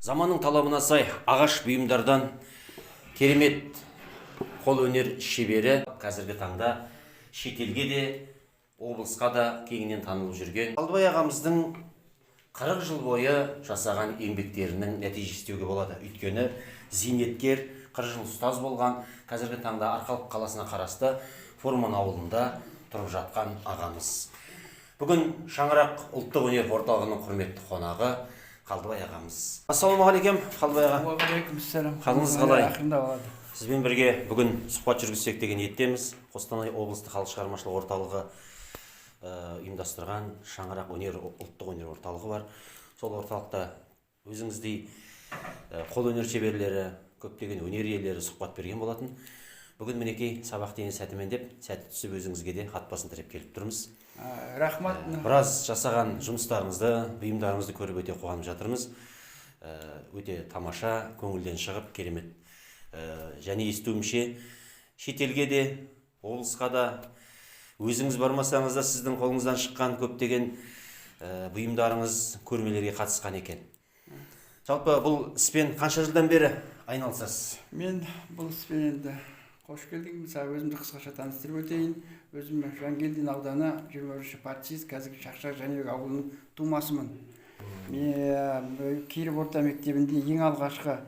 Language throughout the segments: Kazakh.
Заманның талабына сай ағаш бұйымдардан керемет қол өнер шебері қазіргі таңда шетелге де, облысқа да кеңінен танылып жүрген Қалдыбай ағамыздың 40 жыл бойы жасаған еңбектерінің нәтижесі деуге болады. Өйткені зейнеткер, 40 жыл ұстаз болған, қазіргі таңда Арқалық қаласына қарасты Фурман ауылында тұрып жатқан ағамыз. Бүгін Шаңырақ ұлттық өнер орталығының құрметті қонағы Қалдыбай ағамыз. Ассалаумағалейкум, Қалдыбай аға. Уағалейкумассалам. Қалыңыз қалай? Ақырында болады. Сізбен бірге бүгін сұхбат жүргізсек деген ниеттеміз. Қостанай облыстық халық шығармашылық орталығы ұйымдастырған Шаңырақ ұлттық өнер орталығы бар. Сол орталықта өзіңіздей қол өнер шеберлері, көптеген өнер иелері сұхбат берген болатын. Бүгін мінекей сабақ деген сәтімен деп, сәті түсіп өзіңізге де хат басын тіреп келіп тұрмыз. Рахмат. Біраз жасаған жұмыстарыңызды, бұйымдарыңызды көріп өте қуанып жатырмыз. Өте тамаша, көңілден шығып, керемет. Және естуімше, шетелге де, облысқа да, өзіңіз бармасаңыз да сіздің қолыңыздан шыққан көптеген бұйымдарыңыз көрмелерге қатысқан екен. Жалпы бұл іспен қанша жылдан бері айналысасыз? Мен бұл іспен енді қош келдім. Мысалы өзімді қысқаша таныстырып өтейін. Өзім Жангелдин ауданы 23-ші партист, қазіргі Шақшақ Жәнібек ауылының тумасымын. Мен Киров орта мектебінде ең алғашқы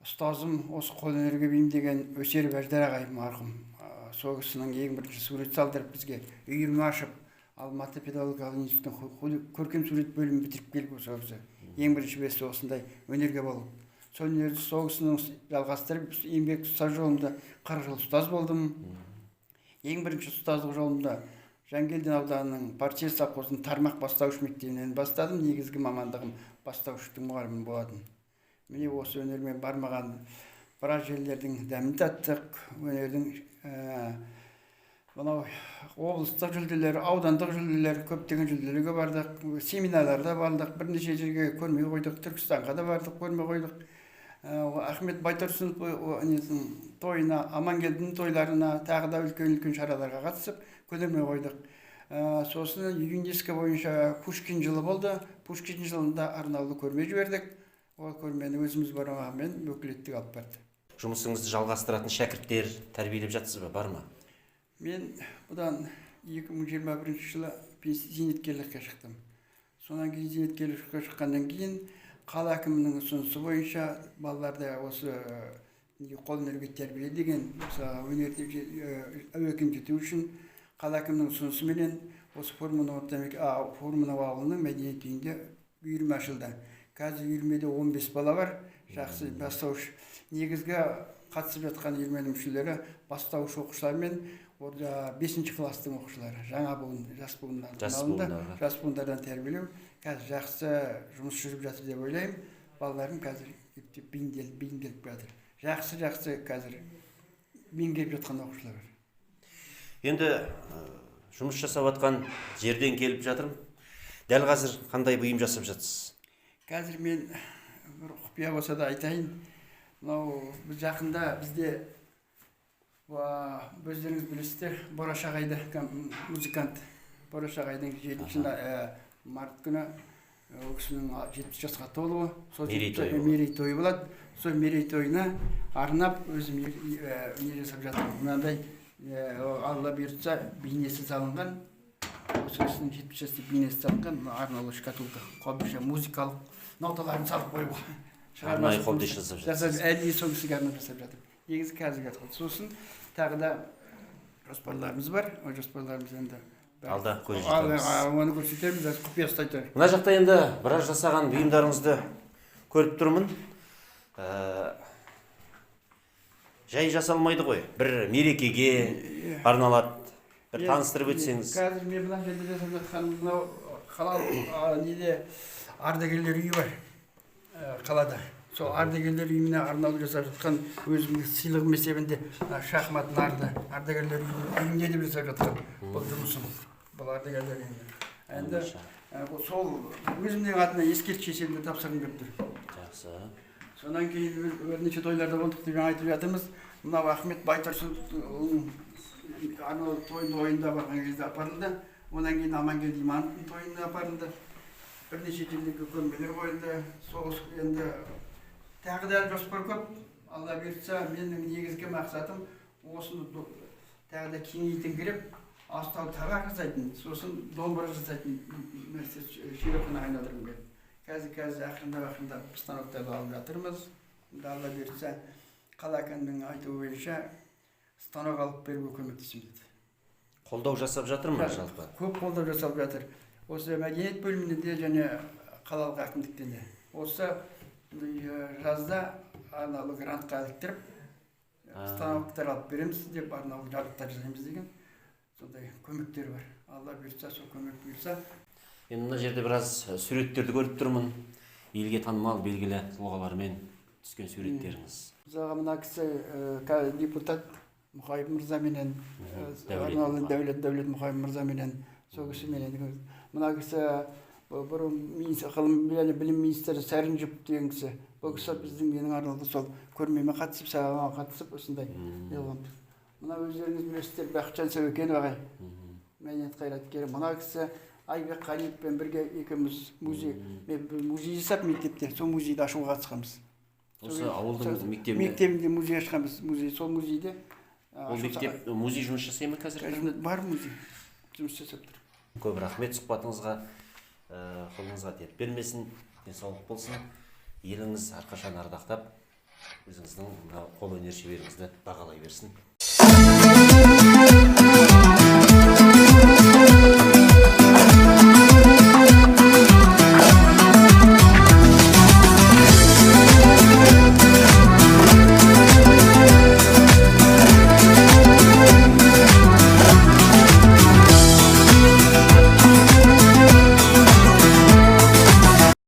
ұстазым осы қол өнерге бейімдеген Өсеров Әждар ағай марқұм. Сол кісінің ең бірінші сурет салдырып бізге үйірме ашып, Алматы педагогикалық институтын көркем сурет бөлімін бітіріп келіп сол кісі. Ең бірінші бесі осындай өнерге болып. Сол өнерді сол кісінің жалғастырып, еңбек ұстаз жолымда 40 жыл ұстаз болдым. Ең бірінші ұстаздық жолымда Жангелдин ауданының партист совхозының тармақ бастауыш мектебінен бастадым. Негізгі мамандығым бастауыштың мұғалімі болатын. Міне осы өнермен бармаған біраз жерлердің дәмін таттық. Өнердің мынау облыстық жүлделер, аудандық жүлделер, көптеген жүлделерге бардық. Семинарларда бардық, бірнеше жерге көрме қойдық. Түркістанға да бардық, көрме қойдық. Ахмет Байтұрсынов тойына, Амангелдінің тойларына, тағы да үлкен шараларға қатысып, көрме қойдық. Сосын ЮНЕСКО бойынша Пушкин жылы болды. Пушкин жылында арнаулы көрме жібердік. Ол көрмені өзіміз барғанмен өкілеттік алып барды. Жұмысыңызды жалғастыратын шәкірттер тәрбиелеп жатсыз ба, бар ма? Мен бұдан 2021 жылы зейнеткерлікке шықтым. Сонан кейін зейнеткерлікке шыққаннан кейін қала әкімінің ұсынысы бойынша балаларды осы қол өнерге тәрбие деген өнерді әуекім жету үшін қала әкімінің ұсынысыменен осы Фурман ауылының мәдениет үйінде үйірме ашылды. Қазір үйірмеде 15 бала бар. Жақсы бастауыш. Негізгі қатысып жатқан үйірменің мүшелері бастауыш оқушылар мен орда 5-ші класстың оқушылары. Жаңа буын, жас буындардан тәрбиелеу. Қазір жақсы жұмыс жүріп жатыр деп ойлаймын. Балаларым қазір бейімделіп жатыр. Жақсы қазір бейімделіп жатқан оқушылар бар. Енді жұмыс жасап жатқан жерден келіп жатырмын. Дәл қазір қандай бұйым жасап жатсыз? Қазір мен бір құпия болса да айтайын. Мынау біз жақында бізде өздеріңіз білесіздер, Бораш ағайды музыкант. Бораш ағайдың 7 март күні ол кісінің 70 жасқа толуы, мерейтойы болады. Сол мерейтойына арнап өзім өнер жасап жатырмын. Мынандай Алла бұйыртса бейнесі салынған, осы кісінің 70 жаста бейнесі салынған арнаулы шкатулка, қобдиша музыкалық ноталарын салып қойып арнайы қобдиша жасап жатырсыз. Әлі сол кісіге арнап жасап жатыр. Негізі қазіргі сосын тағы да жоспарларымыз бар. Ол жоспарларымыз енді алда көре жетеміз. Оны көрсетеміз, құпия ұстай тұрайық. Мына жақта енді біраз жасаған бұйымдарыңызды көріп тұрмын. Жай жасалмайды ғой. Bir мерекеге арналады. Bir таныстырып өтсеңіз. Қазір мен мына жерде жасап жатқан мынау қалалық неде ардагерлер үйі бар. Қалада. Сол ардагерлер үйіне арнаулы жасап жатқан өзімнің сыйлығым есебінде шахмат нарды ардагерлер үйінде деп жасап жатқан бұл жұмысым. Бұл ардагерлер үйінде. Енді сол өзімнің атына ескерткіш есебінде тапсырғым келіп тұр. Жақсы. Сонан кейін бірнеше тойларда болдық деп айтып жатырмыз. Мынау Ахмет Байтұрсыновтың арнаулы тойында барған кезде апарылды. Онан кейін Амангелді имановтың тойына апарылды. Бірнеше жердегі көрмелер қойылды. Сол енді тағы да жоспар көп. Алла бұйыртса, менің негізгі мақсатым осыны тағы да кеңейтіңкіреп, астау табақ жасайтын, сосын домбыра жасайтын нәрсе широкына айналдырғым келеді. Қазір ақырындап станоктарды алып жатырмыз. Алла бұйыртса, қала әкімінің айтуы бойынша станок алып беруге көмектесемін деді. Қолдау жасап жатыр ма жалпы? Көп қолдау жасалып жатыр. Осы мәдениет бөлімінде және қалалық әкімдіктен де. Осы жазда арнаулы грантқа іліктіріп, станоктар алып береміз деп арнаулы жабдықтар жасаймыз деген сондай көмектер бар. Алла бұйыртса, сол көмек бұйырса. Енді мына жерде біраз суреттерді көріп тұрмын. Елге танымал белгілі тұлғалармен түскен суреттеріңіз. Мысалға мына кісі депутат Мұхайып мырза менен, Дәулет Мұхайып мырза менен, сол кісі менен. Мына кісі бұрын білім министрі Сәрінжіп деген кісі. Бұл кісі біздің менің арналды сол көрмеме қатысып, сағалама қатысып, осындай елғамыз. Мына өздеріңіз білесіздер, Бақытжан Сәуекенов ағай, мәдениет қайраткері. Мына кісі Айбек Қалиевпен бірге екеуміз музей жасап мектепте, сол музейді ашуға қатысқанбыз. Осы ауылдың мектебінде? Мектебінде музей ашқанбыз. Сол музейде. Ол мектеп музей жұмыс жасай ма қазір? Бар музей жұмыс жасап тұр. Көп рахмет сұхбатыңызға, қолыңызға тиіп бермесін, денсаулық болсын. Еліңіз әрқашан ардақтап, өзіңіздің қолөнер шеберіңізді бағалай берсін.